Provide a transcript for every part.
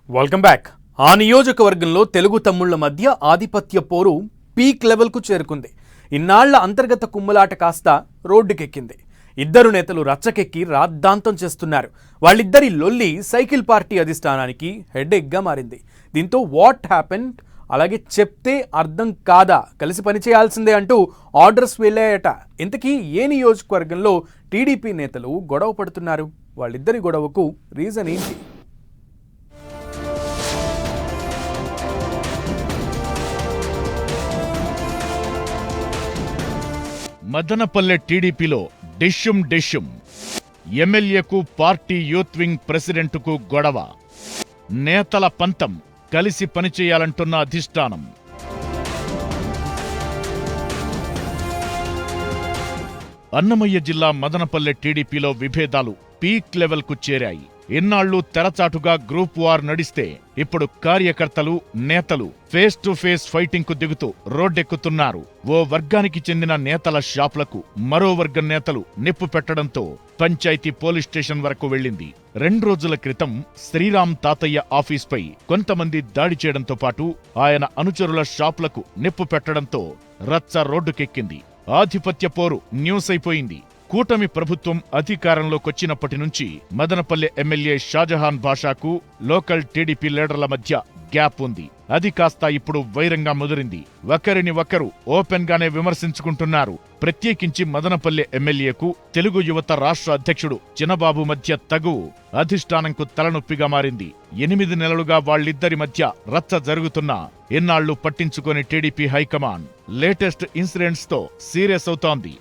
Welcome back. ఆ నియోజకవర్గంలో తెలుగు తమ్ముళ్ల మధ్య ఆధిపత్య పోరు పీక్ లెవెల్కు చేరుకుంది. ఇన్నాళ్ల అంతర్గత కుమ్ములాట కాస్త రోడ్డుకెక్కింది. ఇద్దరు నేతలు రచ్చకెక్కి రాద్ధాంతం చేస్తున్నారు. వాళ్ళిద్దరి లొల్లి సైకిల్ పార్టీ అధిష్టానానికి హెడేక్గా మారింది. దీంతో వాట్ హ్యాపెండ్, అలాగే చెప్తే అర్థం కాదా, కలిసి పనిచేయాల్సిందే అంటూ ఆర్డర్స్ వెళ్ళాయట. ఇంతకీ ఏ నియోజకవర్గంలో టీడీపీ నేతలు గొడవ పడుతున్నారు? వాళ్ళిద్దరి గొడవకు రీజన్ ఏంటి? మదనపల్లె టీడీపీలో డిష్యుం ఎమ్మెల్యేకు పార్టీ యూత్ వింగ్ ప్రెసిడెంటుకు గొడవ. నేతల పంతం, కలిసి పనిచేయాలంటున్న అధిష్టానం. అన్నమయ్య జిల్లా మదనపల్లె టీడీపీలో విభేదాలు పీక్ లెవెల్కు చేరాయి. ఇన్నాళ్లు తెరచాటుగా గ్రూప్ వార్ నడిస్తే ఇప్పుడు కార్యకర్తలు, నేతలు ఫేస్ టు ఫేస్ ఫైటింగ్ కు దిగుతూ రోడ్డెక్కుతున్నారు. ఓ వర్గానికి చెందిన నేతల షాపులకు మరో వర్గం నేతలు నిప్పు పెట్టడంతో పంచాయతీ పోలీస్ స్టేషన్ వరకు వెళ్లింది. 2 రోజుల క్రితం శ్రీరామ్ తాతయ్య ఆఫీస్పై కొంతమంది దాడి చేయడంతో పాటు ఆయన అనుచరుల షాపులకు నిప్పు పెట్టడంతో రచ్చ రోడ్డుకెక్కింది. ఆధిపత్య పోరు న్యూస్ అయిపోయింది. కూటమి ప్రభుత్వం అధికారంలోకొచ్చినప్పటి నుంచి మదనపల్లె ఎమ్మెల్యే షాజహాన్ బాషాకు లోకల్ టీడీపీ లీడర్ల మధ్య గ్యాప్ ఉంది. అది కాస్త ఇప్పుడు వైరంగా ముదిరింది. ఒకరిని ఒకరు ఓపెన్ గానే విమర్శించుకుంటున్నారు. ప్రత్యేకించి మదనపల్లె ఎమ్మెల్యేకు తెలుగు యువత రాష్ట్ర అధ్యక్షుడు చినబాబు మధ్య తగువు అధిష్టానంకు తలనొప్పిగా మారింది. 8 నెలలుగా వాళ్ళిద్దరి మధ్య రచ్చ జరుగుతున్నా ఎన్నాళ్లు పట్టించుకొని టీడీపీ హైకమాండ్ లేటెస్ట్ ఇన్సిడెంట్స్ తో సీరియస్ అవుతోంది.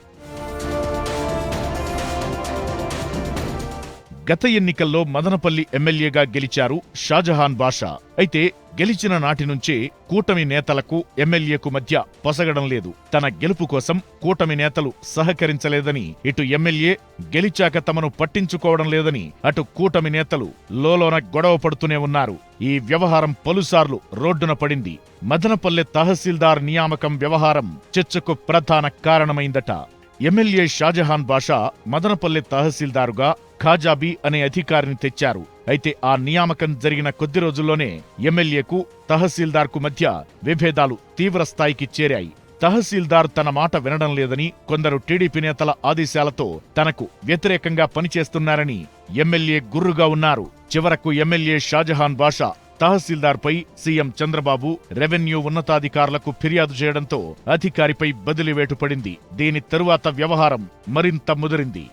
గత ఎన్నికల్లో మదనపల్లి ఎమ్మెల్యేగా గెలిచారు షాజహాన్ బాషా. అయితే గెలిచిన నాటి నుంచే కూటమి నేతలకు ఎమ్మెల్యేకు మధ్య పొసగడం లేదు. తన గెలుపు కోసం కూటమి నేతలు సహకరించలేదని, ఇటు ఎమ్మెల్యే గెలిచాక తమను పట్టించుకోవడం లేదని అటు కూటమి నేతలు లోలోన గొడవ పడుతూనే ఉన్నారు. ఈ వ్యవహారం పలుసార్లు రోడ్డున పడింది. మదనపల్లె తహసీల్దార్ నియామకం వ్యవహారం చర్చకు ప్రధాన కారణమైందట. ఎమ్మెల్యే షాజహాన్ బాషా మదనపల్లె తహసీల్దారుగా ఖాజాబీ అనే అధికారిని తెచ్చారు. అయితే ఆ నియామకం జరిగిన కొద్ది రోజుల్లోనే ఎమ్మెల్యేకు తహసీల్దార్కు మధ్య విభేదాలు తీవ్రస్థాయికి చేరాయి. తహసీల్దార్ తన మాట వినడం లేదని, కొందరు టీడీపీ నేతల ఆదేశాలతో తనకు వ్యతిరేకంగా పనిచేస్తున్నారని ఎమ్మెల్యే గుర్రుగా ఉన్నారు. చివరకు ఎమ్మెల్యే షాజహాన్ బాషా తహసీల్దార్పై సీఎం చంద్రబాబు, రెవెన్యూ ఉన్నతాధికారులకు ఫిర్యాదు చేయడంతో అధికారిపై బదిలీవేటు పడింది. దీని తరువాత వ్యవహారం మరింత ముదిరింది.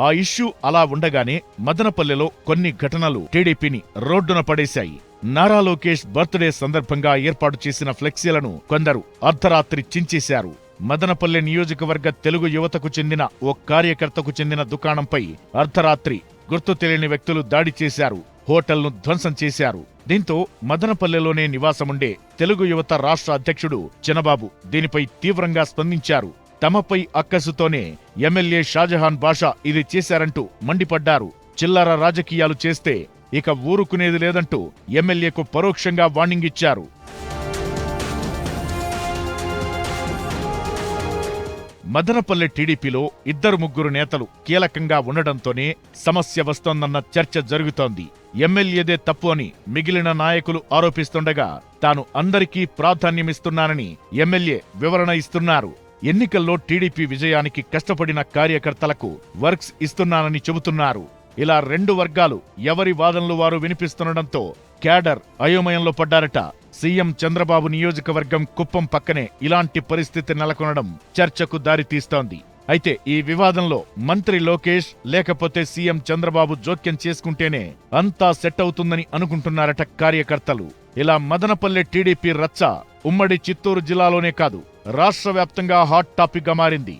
ఆ ఇష్యూ అలా ఉండగానే మదనపల్లెలో కొన్ని ఘటనలు టీడీపీని రోడ్డున పడేశాయి. నారా లోకేష్ బర్త్డే సందర్భంగా ఏర్పాటు చేసిన ఫ్లెక్సీలను కొందరు అర్ధరాత్రి చించేశారు. మదనపల్లె నియోజకవర్గ తెలుగు యువతకు చెందిన ఓ కార్యకర్తకు చెందిన దుకాణంపై అర్ధరాత్రి గుర్తు తెలియని వ్యక్తులు దాడి చేశారు. హోటల్ను ధ్వంసం చేశారు. దీంతో మదనపల్లెలోనే నివాసముండే తెలుగు యువత రాష్ట్ర అధ్యక్షుడు చినబాబు దీనిపై తీవ్రంగా స్పందించారు. తమపై అక్కసుతోనే ఎమ్మెల్యే షాజహాన్ బాషా ఇది చేశారంటూ మండిపడ్డారు. చిల్లర రాజకీయాలు చేస్తే ఇక ఊరుకునేది లేదంటూ ఎమ్మెల్యేకు పరోక్షంగా వార్నింగ్ ఇచ్చారు. మదనపల్లె టీడీపీలో 2-3 నేతలు కీలకంగా ఉండడంతోనే సమస్య వస్తోందన్న చర్చ జరుగుతోంది. ఎమ్మెల్యేదే తప్పు అని మిగిలిన నాయకులు ఆరోపిస్తుండగా తాను అందరికీ ప్రాధాన్యమిస్తున్నానని ఎమ్మెల్యే వివరణ ఇస్తున్నారు. ఎన్నికల్లో టీడీపీ విజయానికి కష్టపడిన కార్యకర్తలకు వర్క్స్ ఇస్తున్నానని చెబుతున్నారు. ఇలా 2 వర్గాలు ఎవరి వాదనలు వారు వినిపిస్తుండటంతో క్యాడర్ అయోమయంలో పడ్డారట. సీఎం చంద్రబాబు నియోజకవర్గం కుప్పం పక్కనే ఇలాంటి పరిస్థితి నెలకొనడం చర్చకు దారితీస్తోంది. అయితే ఈ వివాదంలో మంత్రి లోకేష్ లేకపోతే సీఎం చంద్రబాబు జోక్యం చేసుకుంటేనే అంతా సెట్ అవుతుందని అనుకుంటున్నారట కార్యకర్తలు. ఇలా మదనపల్లె టీడీపీ రచ్చ ఉమ్మడి చిత్తూరు జిల్లాలోనే కాదు, రాష్ట్ర వ్యాప్తంగా హాట్ టాపిక్ గా మారింది.